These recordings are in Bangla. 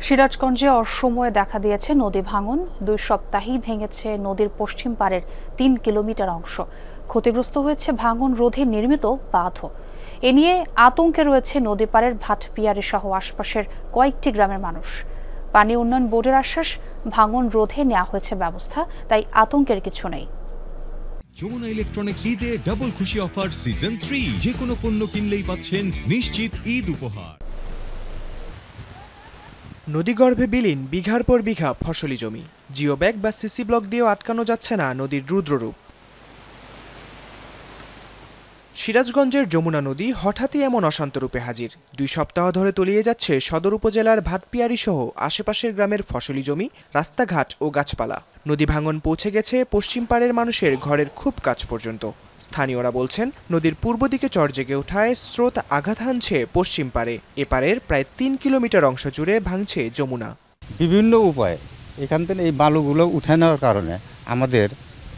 সিরাজগঞ্জে অসময়ে দেখা দিয়েছে নদী ভাঙন। 2 সপ্তাহেই ভেঙেছে নদীর পশ্চিম পাড়ের 3 কিলোমিটার অংশ। ক্ষতিগ্রস্ত হয়েছে ভাঙন রোধে নির্মিত বাঁধও। এ নিয়ে আতঙ্কে রয়েছে নদী পাড়ের ভাটপিয়ারি সহ আশপাশের কয়েকটি গ্রামের মানুষ। পানি উন্নয়ন বোর্ডের আশ্বাস, ভাঙন রোধে নেওয়া হয়েছে ব্যবস্থা, তাই আতঙ্কের কিছু নেই। যমুনা ইলেকট্রনিক্স ঈদে ডাবল খুশি অফার সিজন 3, যে কোনো পণ্য কিনলেই পাচ্ছেন নিশ্চিত ঈদ উপহার। নদীগর্ভে বিলীন বিঘার পর বিঘা ফসলি জমি। জিও ব্যাগ বা সিসি ব্লক দিয়েও আটকানো যাচ্ছে না নদীর রুদ্ররূপ। সিরাজগঞ্জের যমুনা নদী হঠাৎই এমন অশান্ত রূপে হাজির। 2 সপ্তাহ ধরে তলিয়ে যাচ্ছে সদর উপজেলার ভাটপিয়ারি সহ আশেপাশের গ্রামের ফসলি জমি, রাস্তাঘাট ও গাছপালা। নদী ভাঙন পৌঁছে গেছে পশ্চিম পাড়ের মানুষের ঘরের খুব কাছ পর্যন্ত। স্থানীয়রা বলছেন, নদীর পূর্ব দিকে চর জেগে ওঠায় স্রোত আঘাত হানছে পশ্চিম পাড়ে। এপারের প্রায় 3 কিলোমিটার অংশ জুড়ে ভাঙছে যমুনা। বিভিন্ন উপায়ে এখান থেকে এই বালুগুলো উঠে নেওয়ার কারণে আমাদের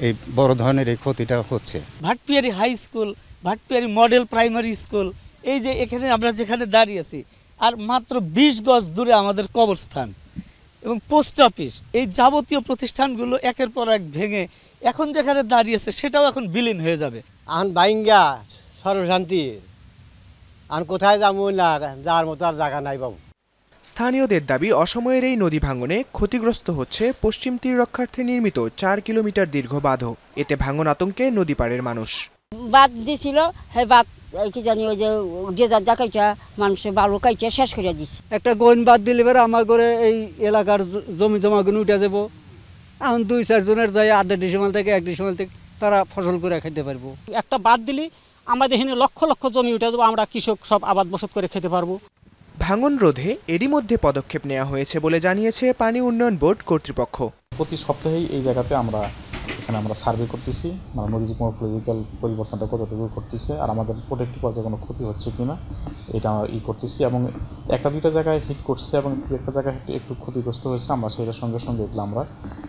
এই বড় ধরনের এই ক্ষতিটা হচ্ছে। Bhatpiyari high school, Bhatpiyari model primary school, এই যে এখানে আমরা যেখানে দাঁড়িয়ে আছি, আর মাত্র 20 গজ দূরে আমাদের কবরস্থান এবং পোস্ট অফিস, এই যাবতীয় প্রতিষ্ঠানগুলো একের পর এক ভেঙে এখন যেখানে দাঁড়িয়েছে সেটাও এখন বিলীন হয়ে যাবে। আন বাইঙ্গা সর্বশান্তি, আর কোথায় যাবো না, যাওয়ার মতো আর জায়গা নাই বাবু। স্থানীয়দের দাবি, অসময়ের এই নদী ভাঙনে ক্ষতিগ্রস্ত হচ্ছে পশ্চিম তীর রক্ষার্থে নির্মিত 4 কিলোমিটার দীর্ঘ বাঁধও। এতে ভাঙন আতঙ্কে নদী পাড়ের মানুষ। বাদ দিছিল, হ্যাঁ বাদ কি জানি ওই যে যার দেখাইছে মানুষের বালু কাইছে শেষ করে দিচ্ছে। একটা গোন বাদ দিলে বেড়ে আমার করে এই এলাকার জমি জমাগুলো উঠে যাবো। এখন 2-4 জনের যায় 1/2 ডিসিমাল থেকে 1 ডিসিমাল থেকে তারা ফসল করে খেতে পারবো। একটা বাদ দিলে আমাদের এখানে লক্ষ লক্ষ জমি উঠে যাবো, আমরা কৃষক সব আবাদ বসত করে খেতে পারবো। ভাঙন রোধে এরই মধ্যে পদক্ষেপ নেওয়া হয়েছে বলে জানিয়েছে পানি উন্নয়ন বোর্ড কর্তৃপক্ষ। প্রতি সপ্তাহেই এই জায়গাতে আমরা সার্ভে করতেছি, মানে নদীর মর্ফোলজিক্যাল পরিবর্তনটা কতটুকু করতেছে আর আমাদের প্রোটেক্টিভ ওয়ার্কে কোনো ক্ষতি হচ্ছে কিনা এটা আমরা করতেছি। এবং 1-2টা জায়গায় হিট করছে এবং একটা জায়গায় একটু ক্ষতিগ্রস্ত হয়েছে, আমরা সেটার সঙ্গে সঙ্গে এগুলো আমরা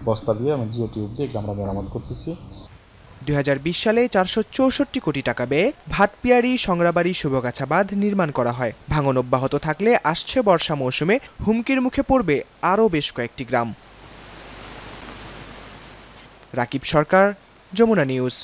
বস্তা দিয়ে এবং জিও টিউব দিয়ে এগুলো আমরা মেরামত করতেছি। 2020 সালে 464 কোটি টাকা ব্যয়ে ভাটপিয়ারি সংগ্রাবাড়ি শুভগাছা বাঁধ নির্মাণ করা হয়। ভাঙন অব্যাহত থাকলে আসছে বর্ষা মৌসুমে হুমকির মুখে পড়বে আরও বেশ কয়েকটি গ্রাম। রাকিব সরকার, যমুনা নিউজ।